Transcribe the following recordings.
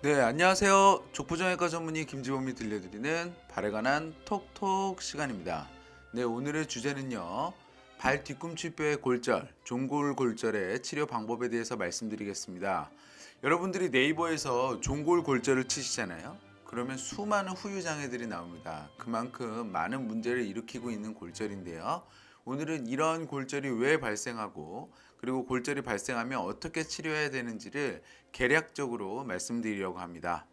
네, 안녕하세요. 족부정외과 전문의 김지범이 들려드리는 발에 관한 톡톡 시간입니다. 네, 오늘의 주제는요. 발 뒤꿈치뼈의 골절, 종골골절의 치료 방법에 대해서 말씀드리겠습니다. 여러분들이 네이버에서 종골골절을 치시잖아요. 그러면 수많은 후유 장애들이 나옵니다. 그만큼 많은 문제를 일으키고 있는 골절인데요. 오늘은 이런 골절이 왜 발생하고 그리고 골절이 발생하면 어떻게 치료해야 되는지를 개략적으로 말씀드리려고 합니다.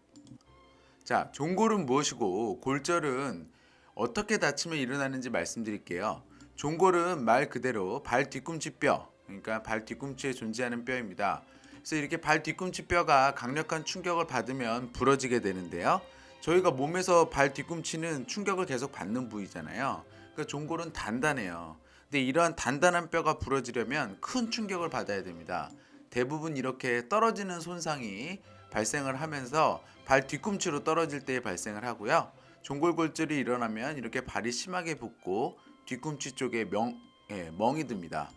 자, 종골은 무엇이고 골절은 어떻게 다치면 일어나는지 말씀드릴게요. 종골은 말 그대로 발 뒤꿈치 뼈, 그러니까 발 뒤꿈치에 존재하는 뼈입니다. 그래서 이렇게 발 뒤꿈치 뼈가 강력한 충격을 받으면 부러지게 되는데요. 저희가 몸에서 발 뒤꿈치는 충격을 계속 받는 부위잖아요. 그러니까 종골은 단단해요. 근데 이러한 단단한 뼈가 부러지려면 큰 충격을 받아야 됩니다. 대부분 이렇게 떨어지는 손상이 발생을 하면서 발 뒤꿈치로 떨어질 때 발생을 하고요. 종골골절이 일어나면 이렇게 발이 심하게 붓고 뒤꿈치 쪽에 멍이 듭니다.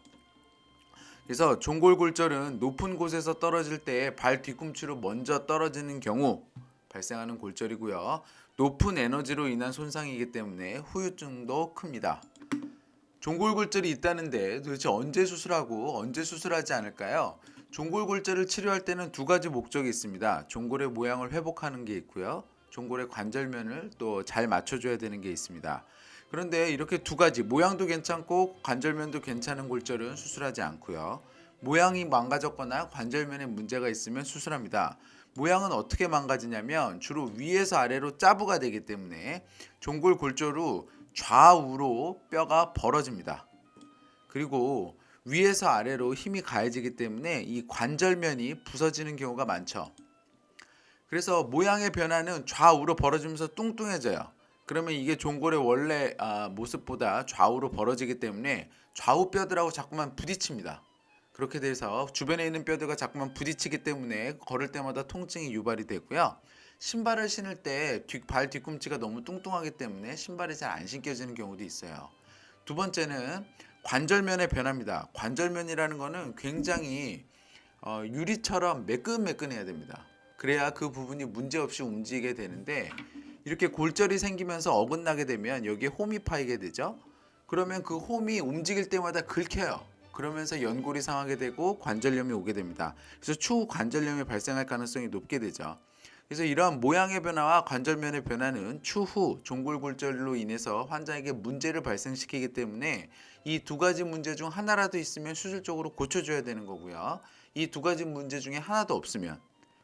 그래서 종골골절은 높은 곳에서 떨어질 때 발 뒤꿈치로 먼저 떨어지는 경우 발생하는 골절이고요. 높은 에너지로 인한 손상이기 때문에 후유증도 큽니다. 종골골절이 있다는데 도대체 언제 수술하고 언제 수술하지 않을까요? 종골골절을 치료할 때는 두 가지 목적이 있습니다. 종골의 모양을 회복하는 게 있고요. 종골의 관절면을 또 잘 맞춰줘야 되는 게 있습니다. 그런데 이렇게 두 가지 모양도 괜찮고 관절면도 괜찮은 골절은 수술하지 않고요. 모양이 망가졌거나 관절면에 문제가 있으면 수술합니다. 모양은 어떻게 망가지냐면 주로 위에서 아래로 짜부가 되기 때문에 종골골절 후 좌우로 뼈가 벌어집니다. 그리고 위에서 아래로 힘이 가해지기 때문에 이 관절면이 부서지는 경우가 많죠. 그래서 모양의 변화는 좌우로 벌어지면서 뚱뚱해져요. 그러면 이게 종골의 원래 모습보다 좌우로 벌어지기 때문에 좌우 뼈들하고 자꾸만 부딪힙니다. 그렇게 돼서 주변에 있는 뼈들과 자꾸만 부딪히기 때문에 걸을 때마다 통증이 유발이 되고요. 신발을 신을 때 발 뒤꿈치가 너무 뚱뚱하기 때문에 신발이 잘 안 신겨지는 경우도 있어요. 두 번째는 관절면의 변화입니다. 관절면이라는 거는 굉장히 유리처럼 매끈매끈해야 됩니다. 그래야 그 부분이 문제없이 움직이게 되는데 이렇게 골절이 생기면서 어긋나게 되면 여기에 홈이 파이게 되죠. 그러면 그 홈이 움직일 때마다 긁혀요. 그러면서 연골이 상하게 되고 관절염이 오게 됩니다. 그래서 추후 관절염이 발생할 가능성이 높게 되죠. 그래서 이러한 모양의 변화와 관절면의 변화는 추후 종골골절로 인해서 환자에게 문제를 발생시키기 때문에 이 두 가지 문제 중 하나라도 있으면 수술적으로 고쳐줘야 되는 거고요. 이 두 가지 문제 중에 하나도 없으면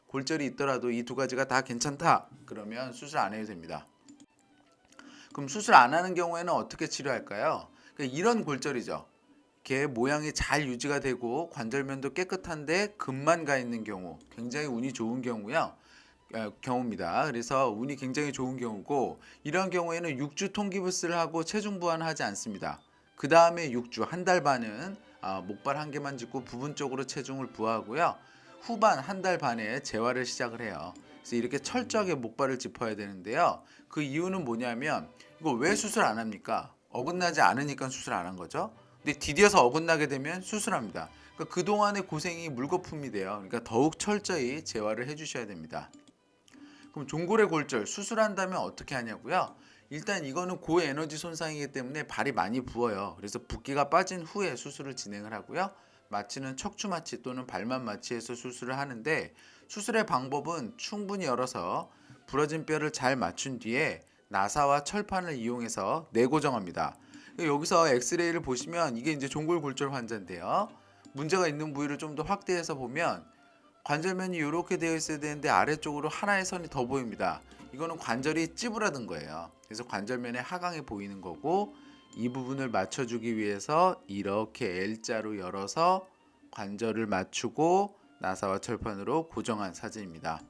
골절이 있더라도 이 두 가지가 다 괜찮다 그러면 수술 안 해도 됩니다. 그럼 수술 안 하는 경우에는 어떻게 치료할까요? 그러니까 이런 골절이죠. 이렇게 모양이 잘 유지가 되고 관절면도 깨끗한데 금만 가 있는 경우 굉장히 운이 좋은 경우요. 경우입니다. 그래서 운이 굉장히 좋은 경우고 이런 경우에는 6주 통기부스를 하고 체중 부하는 하지 않습니다. 그 다음에 6주 한 달 반은 목발 한 개만 짚고 부분적으로 체중을 부하고요. 후반 한 달 반에 재활을 시작을 해요. 그래서 이렇게 철저하게 목발을 짚어야 되는데요. 그 이유는 뭐냐면 이거 왜 수술 안 합니까? 어긋나지 않으니까 수술 안 한 거죠. 근데 디뎌서 어긋나게 되면 수술합니다. 그러니까 그동안의 고생이 물거품이 돼요. 그러니까 더욱 철저히 재활을 해주셔야 됩니다. 그럼 종골의 골절 수술한다면 어떻게 하냐고요? 일단 이거는 고에너지 손상이기 때문에 발이 많이 부어요. 그래서 붓기가 빠진 후에 수술을 진행을 하고요. 마취는 척추 마취 또는 발만 마취해서 수술을 하는데 수술의 방법은 충분히 열어서 부러진 뼈를 잘 맞춘 뒤에 나사와 철판을 이용해서 내고정합니다. 여기서 엑스레이를 보시면 이게 이제 종골골절 환자인데요. 문제가 있는 부위를 좀 더 확대해서 보면 관절면이 이렇게 되어 있어야 되는데 아래쪽으로 하나의 선이 더 보입니다. 이거는 관절이 찌부라든 거예요. 그래서 관절면의 하강이 보이는 거고 이 부분을 맞춰주기 위해서 이렇게 L자로 열어서 관절을 맞추고 나사와 철판으로 고정한 사진입니다.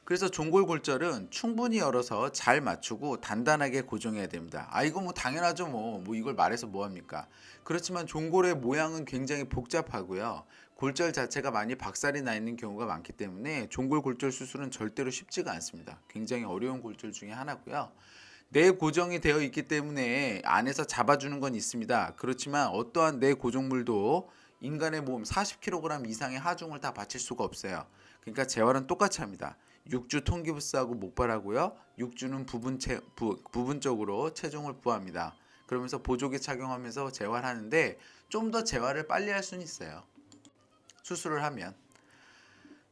그래서 종골골절은 충분히 열어서 잘 맞추고 단단하게 고정해야 됩니다. 이거 뭐 당연하죠. 뭐 이걸 말해서 뭐합니까? 그렇지만 종골의 모양은 굉장히 복잡하고요. 골절 자체가 많이 박살이 나 있는 경우가 많기 때문에 종골골절 수술은 절대로 쉽지가 않습니다. 굉장히 어려운 골절 중에 하나고요. 내 고정이 되어 있기 때문에 안에서 잡아주는 건 있습니다. 그렇지만 어떠한 내 고정물도 인간의 몸 40kg 이상의 하중을 다 받칠 수가 없어요. 그러니까 재활은 똑같이 합니다. 6주 통기부스하고 목발하고요. 6주는 부분적으로 체중을 부합니다. 그러면서 보조기 착용하면서 재활하는데 좀 더 재활을 빨리 할 수는 있어요. 수술을 하면.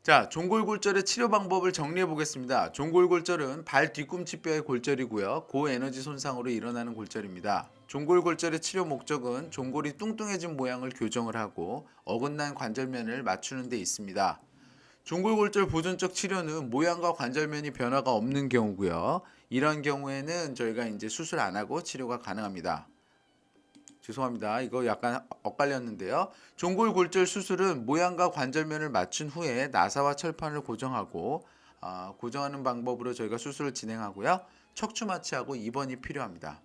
자, 종골골절의 치료 방법을 정리해 보겠습니다. 종골골절은 발 뒤꿈치뼈의 골절이고요. 고에너지 손상으로 일어나는 골절입니다. 종골골절의 치료 목적은 종골이 뚱뚱해진 모양을 교정을 하고 어긋난 관절면을 맞추는 데 있습니다. 종골골절 보존적 치료는 모양과 관절면이 변화가 없는 경우고요. 이런 경우에는 저희가 이제 수술 안 하고 치료가 가능합니다. 죄송합니다. 이거 약간 엇갈렸는데요. 종골골절 수술은 모양과 관절면을 맞춘 후에 나사와 철판을 고정하고 고정하는 방법으로 저희가 수술을 진행하고요. 척추 마취하고 입원이 필요합니다.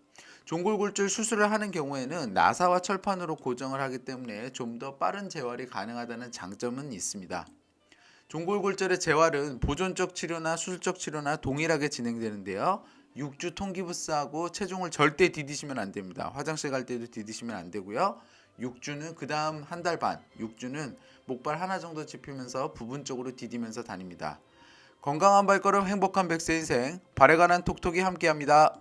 종골골절 수술을 하는 경우에는 나사와 철판으로 고정을 하기 때문에 좀 더 빠른 재활이 가능하다는 장점은 있습니다. 종골골절의 재활은 보존적 치료나 수술적 치료나 동일하게 진행되는데요. 6주 통기부스하고 체중을 절대 디디시면 안 됩니다. 화장실 갈 때도 디디시면 안 되고요. 6주는 그 다음 한 달 반, 6주는 목발 하나 정도 짚으면서 부분적으로 디디면서 다닙니다. 건강한 발걸음 행복한 100세 인생, 발에 관한 톡톡이 함께합니다.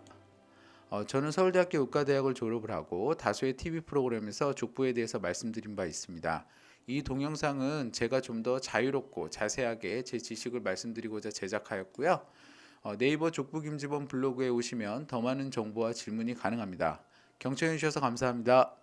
저는 서울대학교 의과대학을 졸업을 하고 다수의 TV 프로그램에서 족부에 대해서 말씀드린 바 있습니다. 이 동영상은 제가 좀 더 자유롭고 자세하게 제 지식을 말씀드리고자 제작하였고요. 네이버 족부 김지범 블로그에 오시면 더 많은 정보와 질문이 가능합니다. 경청해 주셔서 감사합니다.